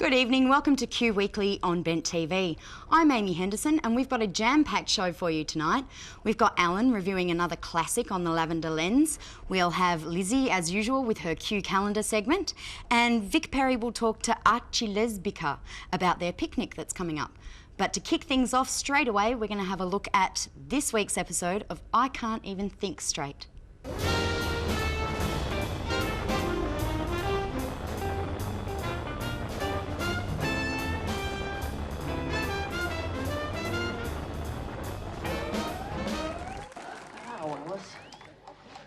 Good evening, welcome to Q Weekly on Bent TV. I'm Amy Henderson and we've got a jam-packed show for you tonight. We've got Alan reviewing another classic on the Lavender Lens. We'll have Lizzie, as usual, with her Q Calendar segment. And Vic Perri will talk to Archi Lesbica about their picnic that's coming up. But to kick things off straight away, we're going to have a look at this week's episode of I Can't Even Think Straight.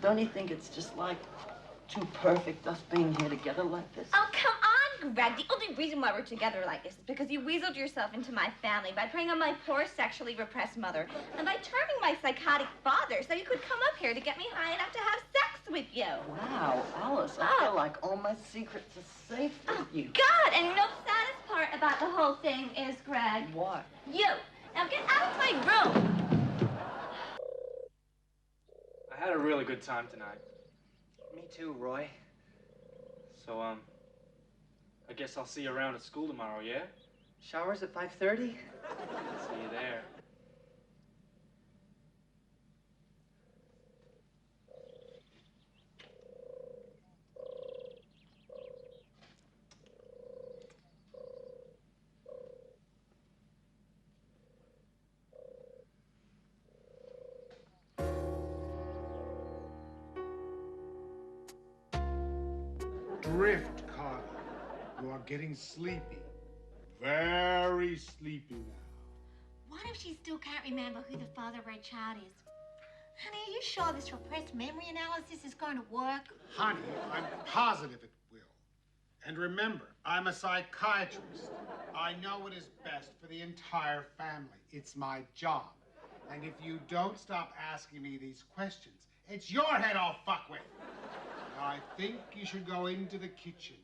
Don't you think it's just like too perfect, us being here together like this? Oh, come on, Greg. The only reason why we're together like this is because you weaseled yourself into my family by preying on my poor sexually repressed mother and by charming my psychotic father so you could come up here to get me high enough to have sex with you. Wow, Alice, I feel like all my secrets are safe with you. God, and you know the saddest part about the whole thing is, Greg? What? You. Now get out of my room. I had a really good time tonight. Me too, Roy. So, I guess I'll see you around at school tomorrow, yeah? Showers at 5:30? See you there. Drift, Carla. You are getting sleepy. Very sleepy now. What if she still can't remember who the father of her child is? Honey, are you sure this repressed memory analysis is going to work? Honey, I'm positive it will. And remember, I'm a psychiatrist. I know what is best for the entire family. It's my job. And if you don't stop asking me these questions, it's your head I'll fuck with. I think you should go into the kitchen.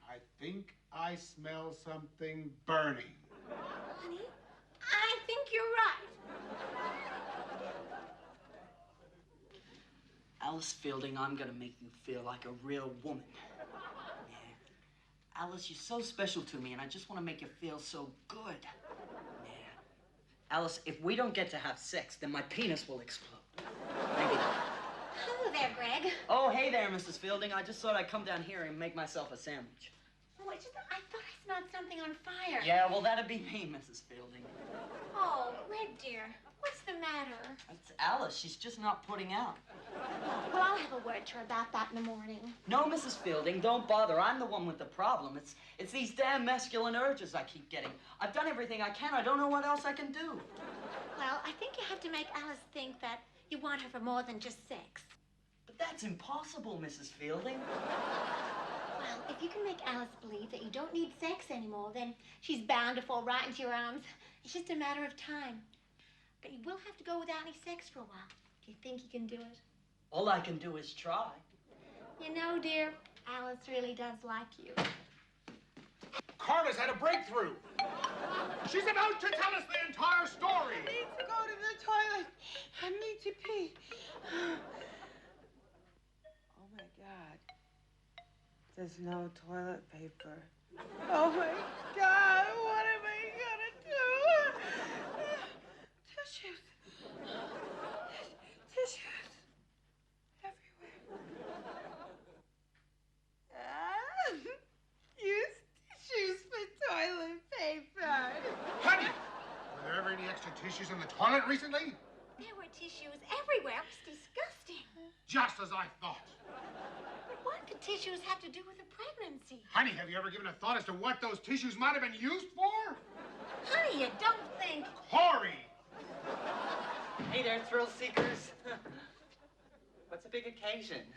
I think I smell something burning. Honey, I think you're right. Alice Fielding, I'm gonna make you feel like a real woman. Yeah. Alice, you're so special to me, and I just want to make you feel so good. Yeah. Alice, if we don't get to have sex, then my penis will explode. Maybe not. Hello there, Greg. Oh, hey there, Mrs. Fielding. I just thought I'd come down here and make myself a sandwich. Oh, I thought I smelled something on fire. Yeah, well, that'd be me, Mrs. Fielding. Oh, Red dear, what's the matter? It's Alice. She's just not putting out. Well, I'll have a word to her about that in the morning. No, Mrs. Fielding, don't bother. I'm the one with the problem. It's these damn masculine urges I keep getting. I've done everything I can. I don't know what else I can do. Well, I think you have to make Alice think that you want her for more than just sex. But that's impossible, Mrs. Fielding. Well, if you can make Alice believe that you don't need sex anymore, then she's bound to fall right into your arms. It's just a matter of time. But you will have to go without any sex for a while. Do you think you can do it? All I can do is try. You know, dear, Alice really does like you. Carla's had a breakthrough. She's about to tell us the entire story. I need to go to the toilet. I need to pee. Oh my God. There's no toilet paper. Oh my God, what am I gonna do? Tissues. Tissues. Everywhere. Use tissues for toilet paper. Honey, were there ever any extra tissues in the toilet recently? There were tissues everywhere. It was disgusting. Just as I thought. But what could tissues have to do with a pregnancy? Honey, have you ever given a thought as to what those tissues might have been used for? Honey, you don't think... Horry! Hey there, thrill seekers. What's a big occasion?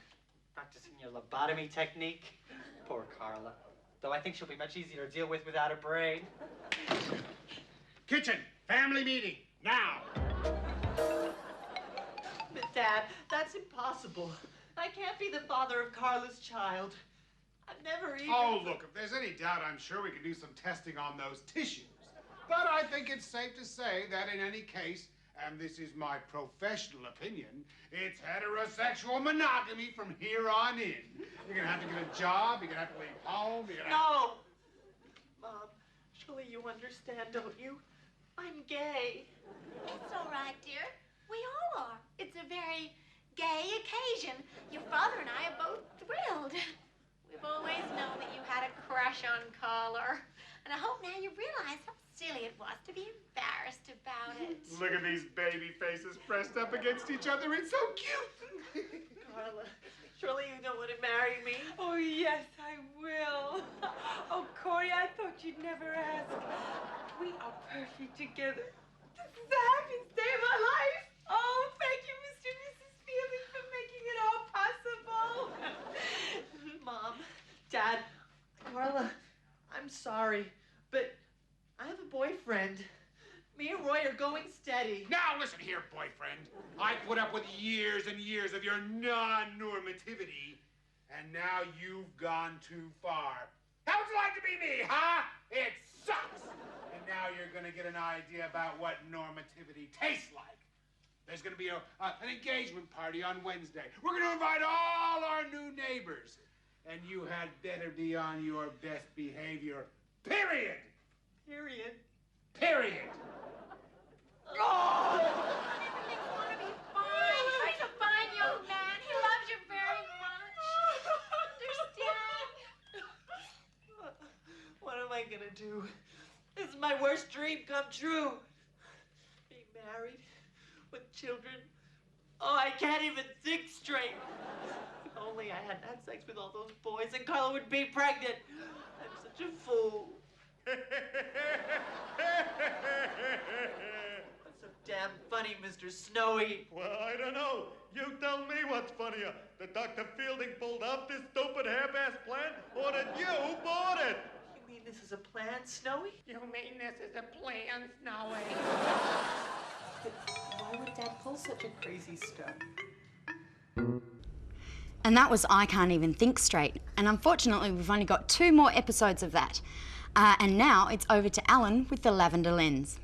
Practicing your lobotomy technique? Poor Carla. Though I think she'll be much easier to deal with without a brain. Kitchen, family meeting, now. But Dad, that's impossible. I can't be the father of Carla's child. I've never even... Oh, look, if there's any doubt, I'm sure we can do some testing on those tissues. But I think it's safe to say that in any case, and this is my professional opinion, it's heterosexual monogamy from here on in. You're gonna have to get a job, you're gonna have to leave home, you're gonna... No! Mom, surely you understand, don't you? I'm gay. It's all right, dear. We all are. It's a very gay occasion. Your father and I are both thrilled. We've always known that you had a crush on Carla. And I hope now you realize how silly it was to be embarrassed about it. Look at these baby faces pressed up against each other. It's so cute. Carla, surely you don't want to marry me? Oh, yes, I will. Oh, Corey, I thought you'd never ask. We are perfect together. This is the happiest day of my life. Oh, thank you, Mr. and Mrs. Fielding, for making it all possible. Mom, Dad, Carla, I'm sorry, but I have a boyfriend. Me and Roy are going steady. Now listen here, boyfriend. I put up with years and years of your non-normativity, and now you've gone too far. How would you like to be me, huh? It sucks. And now you're gonna get an idea about what normativity tastes like. There's gonna be an engagement party on Wednesday. We're gonna invite all our new neighbors. And you had better be on your best behavior. Period. Period. Period. Oh! Everything's gonna be fine. He's a fine young man. He loves you very much. Understand? What am I gonna do? This is my worst dream come true. Being married with children. Oh, I can't even think straight. If only I hadn't had sex with all those boys and Carla would be pregnant. I'm such a fool. What's so damn funny, Mr. Snowy? Well, I don't know. You tell me what's funnier. That Dr. Fielding pulled off this stupid half-ass plan, or that you bought it? You mean this is a plan, Snowy? You mean this is a plan, Snowy? Why would Dad pull such a crazy stunt? And that was I Can't Even Think Straight. And unfortunately, we've only got 2 more episodes of that. And now it's over to Alan with the Lavender Lens.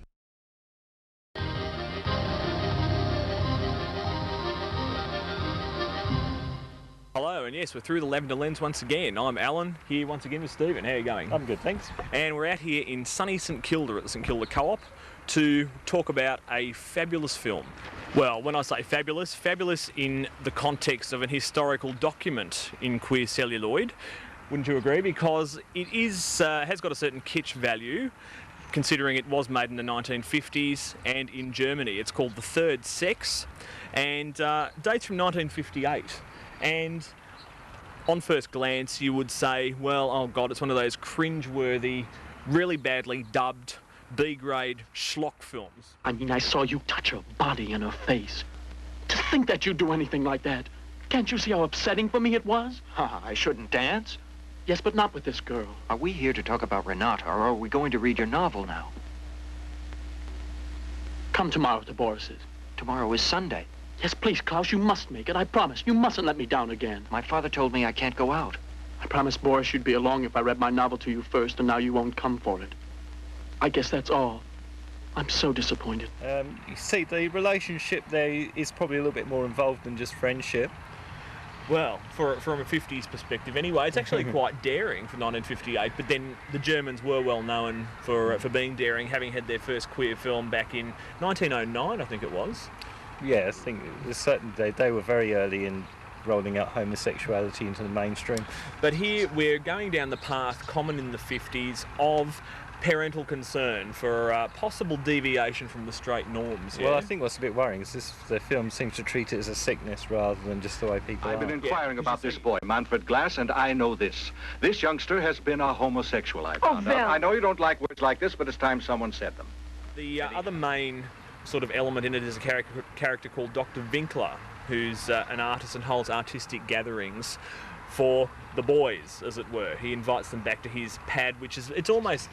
Hello, and yes, we're through the Lavender Lens once again. I'm Alan, here once again with Stephen. How are you going? I'm good, thanks. And we're out here in sunny St Kilda at the St Kilda Co-op to talk about a fabulous film. Well, when I say fabulous, fabulous in the context of an historical document in queer celluloid. Wouldn't you agree? Because it is has got a certain kitsch value, considering it was made in the 1950s and in Germany. It's called The Third Sex and dates from 1958. And on first glance, you would say, well, oh God, it's one of those cringe-worthy, really badly dubbed B-grade schlock films. I mean, I saw you touch her body and her face. To think that you'd do anything like that. Can't you see how upsetting for me it was? I shouldn't dance? Yes, but not with this girl. Are we here to talk about Renata, or are we going to read your novel now? Come tomorrow to Boris's. Tomorrow is Sunday. Yes, please, Klaus, you must make it. I promise. You mustn't let me down again. My father told me I can't go out. I promised Boris you'd be along if I read my novel to you first, and now you won't come for it. I guess that's all. I'm so disappointed. You see, the relationship there is probably a little bit more involved than just friendship. Well, from a 50s perspective anyway, it's actually quite daring for 1958, but then the Germans were well known for being daring, having had their first queer film back in 1909, I think it was. Yeah, I think they were very early in rolling out homosexuality into the mainstream. But here we're going down the path common in the 50s of parental concern for possible deviation from the straight norms. Yeah? Well, I think what's a bit worrying is the film seems to treat it as a sickness rather than just the way people are. I've been inquiring about this boy, Manfred Glass, and I know this. This youngster has been a homosexual, I found out. I know you don't like words like this, but it's time someone said them. The other main sort of element in it is a character called Dr. Winkler, who's an artist and holds artistic gatherings for the boys, as it were. He invites them back to his pad, which is, it's almost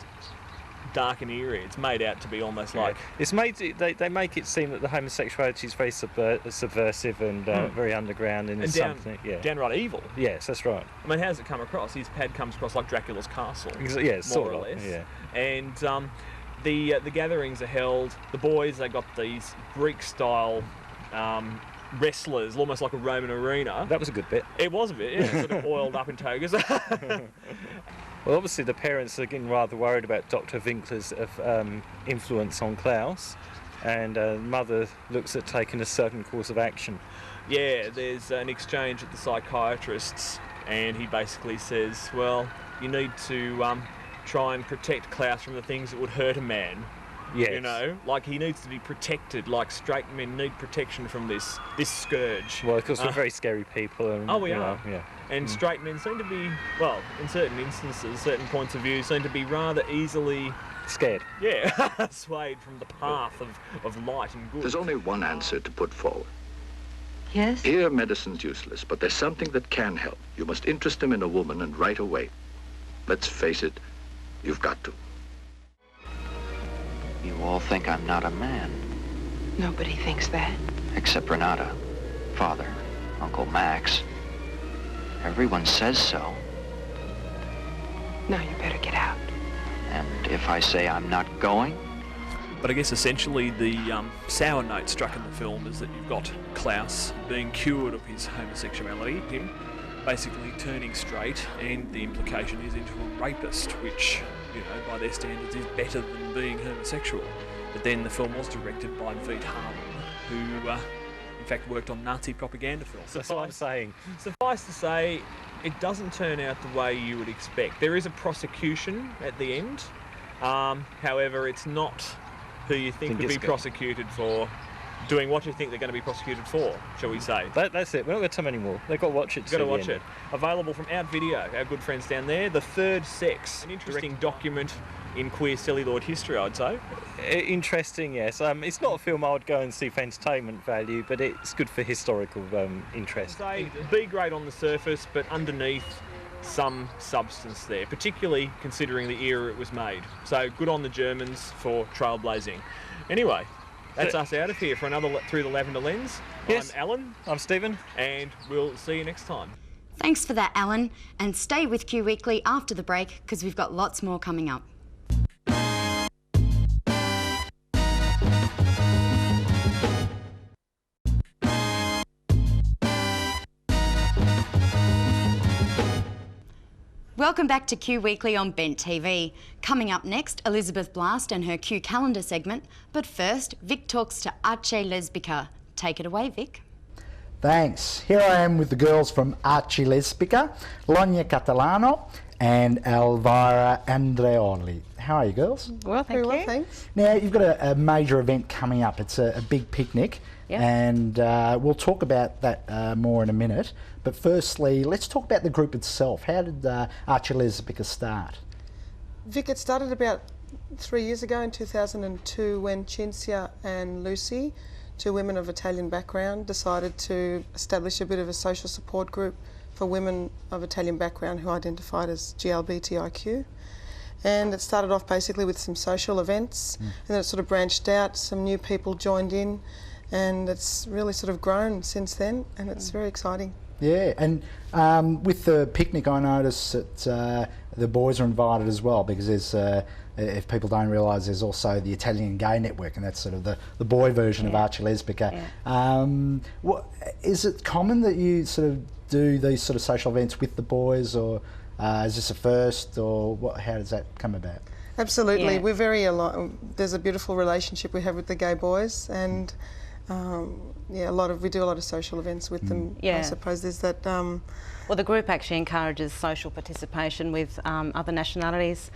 dark and eerie. It's made out to be almost like... It's made, they make it seem that the homosexuality is very subversive and very underground and something, downright evil. Yes, that's right. I mean, how does it come across? His pad comes across like Dracula's castle, yeah, more or less. Yeah. And the gatherings are held, the boys, they got these Greek-style wrestlers, almost like a Roman arena. That was a good bit. It was a bit, yeah, sort of oiled up in togas. Well, obviously the parents are getting rather worried about Dr. Winkler's influence on Klaus, and mother looks at taking a certain course of action. Yeah, there's an exchange at the psychiatrist's, and he basically says, well, you need to try and protect Klaus from the things that would hurt a man. Yes. You know, like he needs to be protected, like straight men need protection from this scourge. Well, because we're very scary people. And, we are. Yeah. And straight men seem to be, well, in certain instances, certain points of view, seem to be rather easily... scared. Yeah, swayed from the path of light and good. There's only one answer to put forward. Yes? Here, medicine's useless, but there's something that can help. You must interest him in a woman, and right away. Let's face it, you've got to. You all think I'm not a man. Nobody thinks that. Except Renata, Father, Uncle Max. Everyone says so. No, you better get out. And if I say I'm not going? But I guess essentially the sour note struck in the film is that you've got Klaus being cured of his homosexuality, him basically turning straight, and the implication is into a rapist, which, you know, by their standards is better than being homosexual. But then the film was directed by Vic Perri, who in fact worked on Nazi propaganda films. That's what I'm saying. Suffice to say, it doesn't turn out the way you would expect. There is a prosecution at the end. However, it's not who you think would be prosecuted for doing what you think they're going to be prosecuted for, shall we say. That's it. We're not going to tell them anymore. They've got to watch it. You've got to watch it. Available from Out Video, our good friends down there. The Third Sex, an interesting document in queer celluloid history, I'd say. Interesting, yes. It's not a film I would go and see for entertainment value, but it's good for historical interest. I'd say B grade on the surface, but underneath some substance there, particularly considering the era it was made. So good on the Germans for trailblazing. Anyway, that's us out of here for another Through the Lavender Lens. Yes. I'm Alan. I'm Stephen. And we'll see you next time. Thanks for that, Alan. And stay with Q Weekly after the break, because we've got lots more coming up. Welcome back to Q Weekly on Bent TV. Coming up next, Elizabeth Blast and her Q Calendar segment. But first, Vic talks to Archi Lesbica. Take it away, Vic. Thanks. Here I am with the girls from Archi Lesbica, Lonia Catalano and Elvira Andreaoli. How are you, girls? Well, very well, thanks. Now, you've got a major event coming up. It's a big picnic. Yep. And we'll talk about that more in a minute. But firstly, let's talk about the group itself. How did Archi Lesbica start? Vic, it started about 3 years ago in 2002 when Cinzia and Lucy, two women of Italian background, decided to establish a bit of a social support group for women of Italian background who identified as GLBTIQ. And it started off basically with some social events, and then it sort of branched out, some new people joined in, and it's really sort of grown since then, and it's very exciting. Yeah, and with the picnic, I noticed that the boys are invited as well, because there's, if people don't realise, there's also the Italian Gay Network, and that's sort of the boy version of Archi Lesbica. What, is it common that you sort of do these sort of social events with the boys, or is this a first, or what? How does that come about? Absolutely, we're very aligned. There's a beautiful relationship we have with the gay boys, and we do a lot of social events with them. I suppose there's that. Well, the group actually encourages social participation with other nationalities,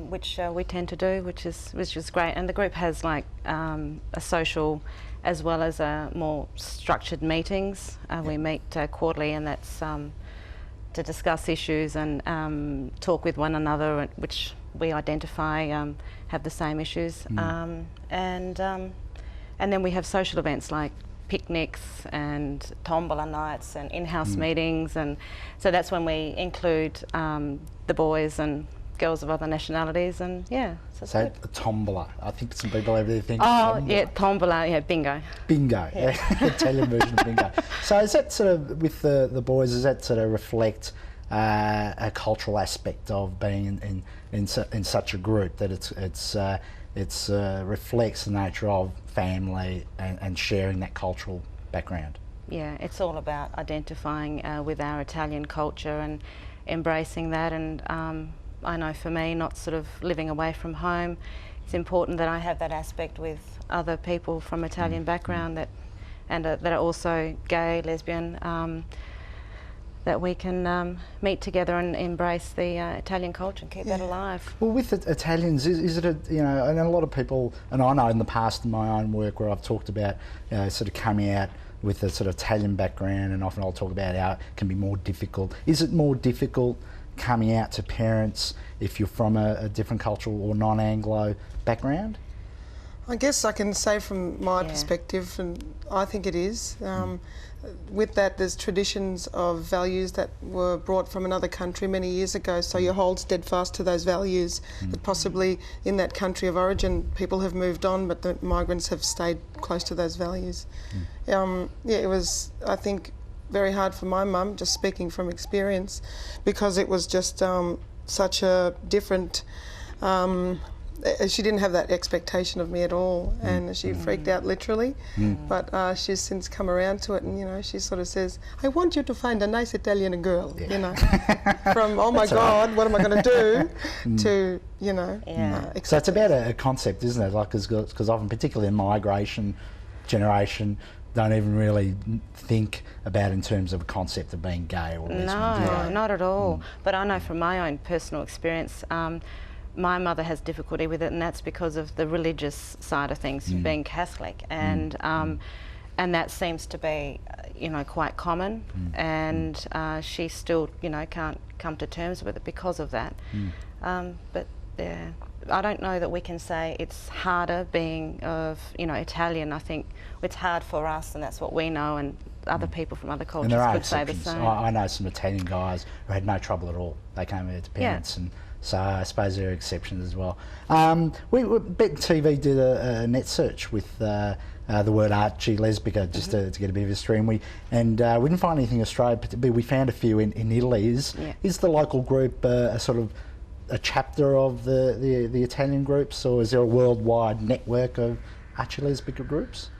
which we tend to do, which is great. And the group has like a social, as well as more structured meetings. We meet quarterly, and that's to discuss issues and talk with one another, which we identify have the same issues. And then we have social events like picnics and tombola nights and in-house meetings, and so that's when we include the boys and girls of other nationalities, and so a tombola. I think some people over there think tombola, bingo. Bingo, Italian version of bingo. So is that sort of, with the boys, does that sort of reflect a cultural aspect of being in such a group, that it's reflects the nature of family and sharing that cultural background? yeah, it's all about identifying with our Italian culture and embracing that. And I know for me, not sort of living away from home, it's important that I have that aspect with other people from Italian background that are also gay, lesbian, that we can meet together and embrace the Italian culture and keep that alive. Well, with Italians, is it you know, and a lot of people, and I know in the past in my own work where I've talked about, you know, sort of coming out with a sort of Italian background, and often I'll talk about how it can be more difficult. Is it more difficult coming out to parents if you're from a different cultural or non-Anglo background? I guess I can say from my perspective, and I think it is. With that, there's traditions of values that were brought from another country many years ago, so you hold steadfast to those values that possibly in that country of origin people have moved on, but the migrants have stayed close to those values. Yeah, it was, I think, very hard for my mum, just speaking from experience, because it was just such a different... she didn't have that expectation of me at all, and she freaked out literally. But she's since come around to it, and you know, she sort of says, "I want you to find a nice Italian girl." You know, from "Oh my God, what am I going to do?" to you know. So it's about a concept, isn't it? Like, because often, particularly in migration generation, don't even really think about in terms of a concept of being gay or lesbian. No, not at all. But I know from my own personal experience. My mother has difficulty with it, and that's because of the religious side of things, being Catholic, and that seems to be, you know, quite common, and she still, you know, can't come to terms with it because of that. But I don't know that we can say it's harder being of, you know, Italian. I think it's hard for us, and that's what we know, and other people from other cultures could say the same. I know some Italian guys who had no trouble at all. They came here to parents and. So I suppose there are exceptions as well. Bet TV did a net search with the word Archi Lesbica just to get a bit of history, and we didn't find anything in Australia, but we found a few in Italy. Is the local group a sort of a chapter of the Italian groups, or is there a worldwide network of Archi Lesbica groups?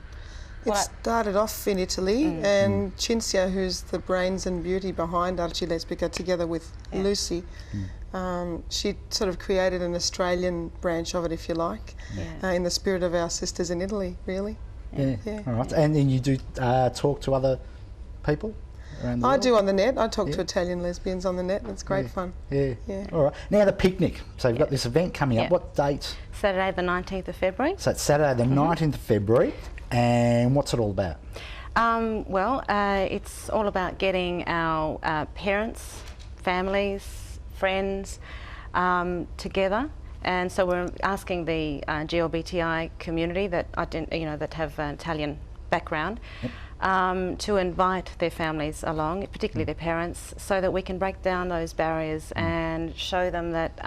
It started off in Italy, and Cinzia, who's the brains and beauty behind Archi Lesbica, together with Lucy, she sort of created an Australian branch of it, if you like, in the spirit of our sisters in Italy, really. All right. And then you do talk to other people around the world? I do on the net. I talk to Italian lesbians on the net, and it's great fun. All right. Now the picnic. So you've got this event coming up. What date? Saturday the 19th of February. So it's Saturday the 19th of February. And what's it all about? It's all about getting our parents, families, friends together, and so we're asking the GLBTI community that that have an Italian background to invite their families along, particularly their parents, so that we can break down those barriers and show them that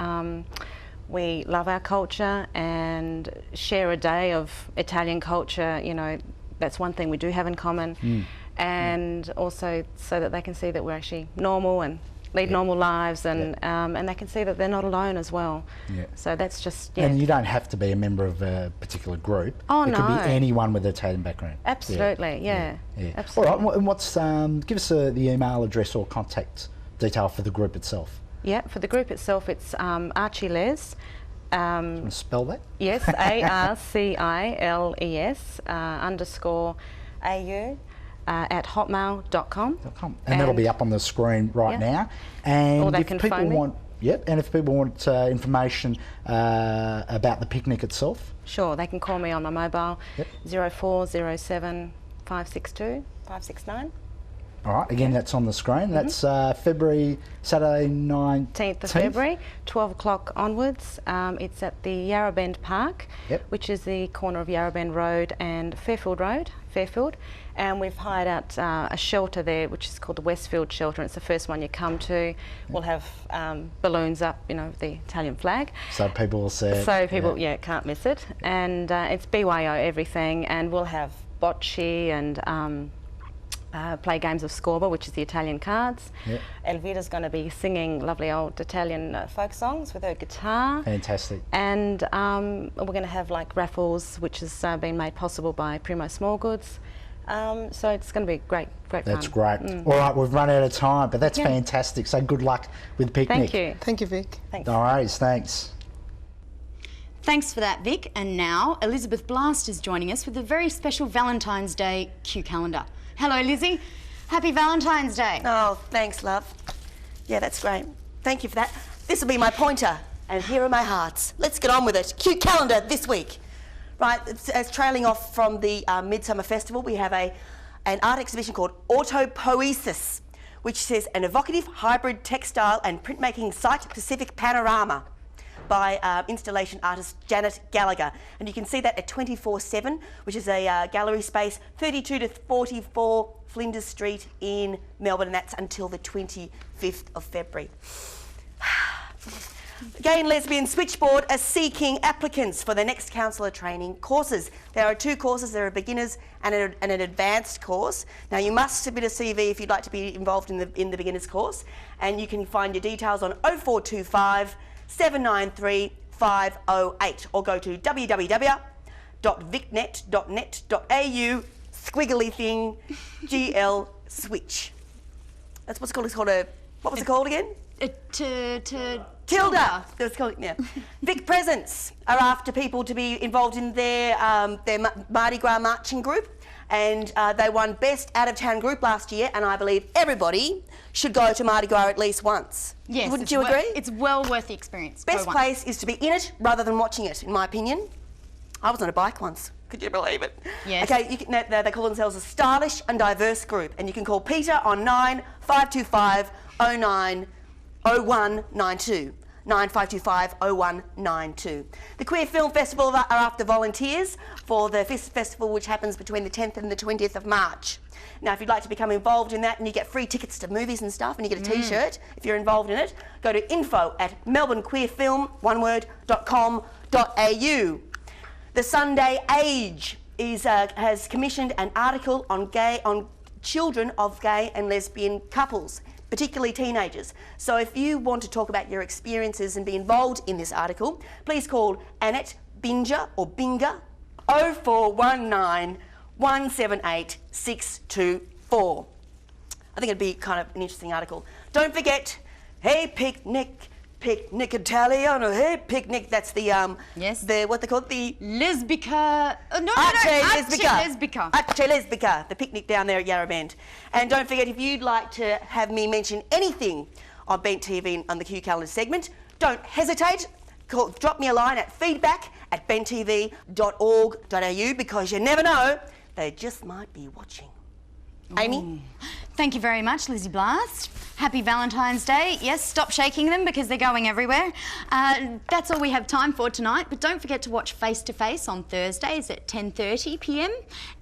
we love our culture and share a day of Italian culture. You know, that's one thing we do have in common, and also so that they can see that we're actually normal and lead normal lives, and they can see that they're not alone as well. So that's just And you don't have to be a member of a particular group. Oh, it no. could be anyone with an Italian background. Absolutely, absolutely. All right. And what's give us the email address or contact detail for the group itself? Yeah, for the group itself, it's Archi Les. Do you want to spell that? Yes, ARCILES _AU at hotmail.com. And that'll be up on the screen right now. And or they if can people phone me. want, and if people want information about the picnic itself, sure, they can call me on my mobile 0407 562 569. All right, again, that's on the screen. That's Saturday 19th of February, 12 o'clock onwards. It's at the Yarra Bend Park, which is the corner of Yarra Bend Road and Fairfield Road, and we've hired out a shelter there, which is called the Westfield Shelter. It's the first one you come to. We'll have balloons up, you know, with the Italian flag. So people will see it. So people, can't miss it. And it's BYO everything, and we'll have bocce and play games of scoreboard, which is the Italian cards. Elvira's going to be singing lovely old Italian folk songs with her guitar. Fantastic. And we're going to have like raffles, which has been made possible by Primo Small Goods. So it's going to be great fun. That's great. All right, we've run out of time, but that's fantastic. So good luck with the picnic. Thank you. Thank you, Vic. Thanks. No worries, thanks. Thanks for that, Vic. And now Elizabeth Blast is joining us with a very special Valentine's Day Q calendar. Hello, Lizzie. Happy Valentine's Day. Oh, thanks, love. Yeah, that's great. Thank you for that. This will be my pointer, and here are my hearts. Let's get on with it. Q calendar this week. Right, it's trailing off from the Midsummer Festival, we have an art exhibition called Autopoiesis, which says an evocative hybrid textile and printmaking site-specific panorama by installation artist Janet Gallagher. And you can see that at 24/7, which is a gallery space, 32 to 44 Flinders Street in Melbourne, and that's until the 25th of February. Gay and Lesbian Switchboard are seeking applicants for the next counsellor training courses. There are 2 courses. There are a beginners and an advanced course. Now, you must submit a CV if you'd like to be involved in the beginners course, and you can find your details on 0425 793 508 or go to www.vicnet.net.au squiggly thing GL switch. That's what's called. It's called a, what was it called again? Tilda. That's called, yeah. Vic Presents are after people to be involved in their Mardi Gras marching group, and they won Best Out of Town Group last year, and I believe everybody should go to Mardi Gras at least once. Yes. Wouldn't you agree? It's well worth the experience. Best place is to be in it rather than watching it, in my opinion. I was on a bike once. Could you believe it? Yes. Okay, they call themselves a stylish and diverse group, and you can call Peter on 9525 0192. 9525-0192. The Queer Film Festival are after volunteers for the festival, which happens between the 10th and the 20th of March. Now, if you'd like to become involved in that, and you get free tickets to movies and stuff, and you get a T-shirt if you're involved in it, go to info@melbournequeerfilm.com.au. The Sunday Age has commissioned an article on children of gay and lesbian couples, particularly teenagers. So if you want to talk about your experiences and be involved in this article, please call Annette Binger or Binger 0419 178 624. I think it'd be kind of an interesting article. Don't forget, hey picnic Italiano, hey picnic. That's the what they call it, the Lesbica. Archi Lesbica, the picnic down there at Yarra Bend. And don't forget, if you'd like to have me mention anything on Bent TV on the Q Calendar segment, don't hesitate. Drop me a line at feedback@benttv.org.au, because you never know, they just might be watching. Amy? Thank you very much, Lizzie Blast. Happy Valentine's Day. Yes, stop shaking them because they're going everywhere. That's all we have time for tonight, but don't forget to watch Face to Face on Thursdays at 10:30 p.m,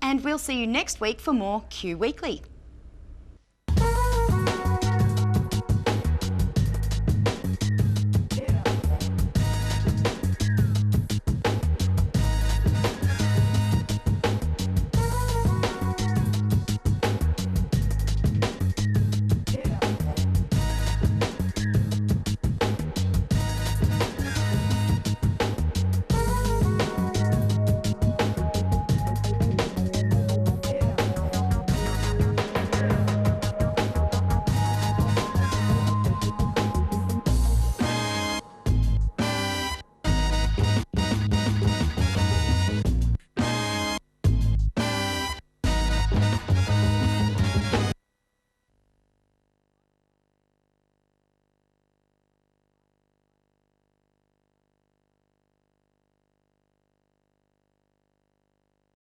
and we'll see you next week for more Q Weekly.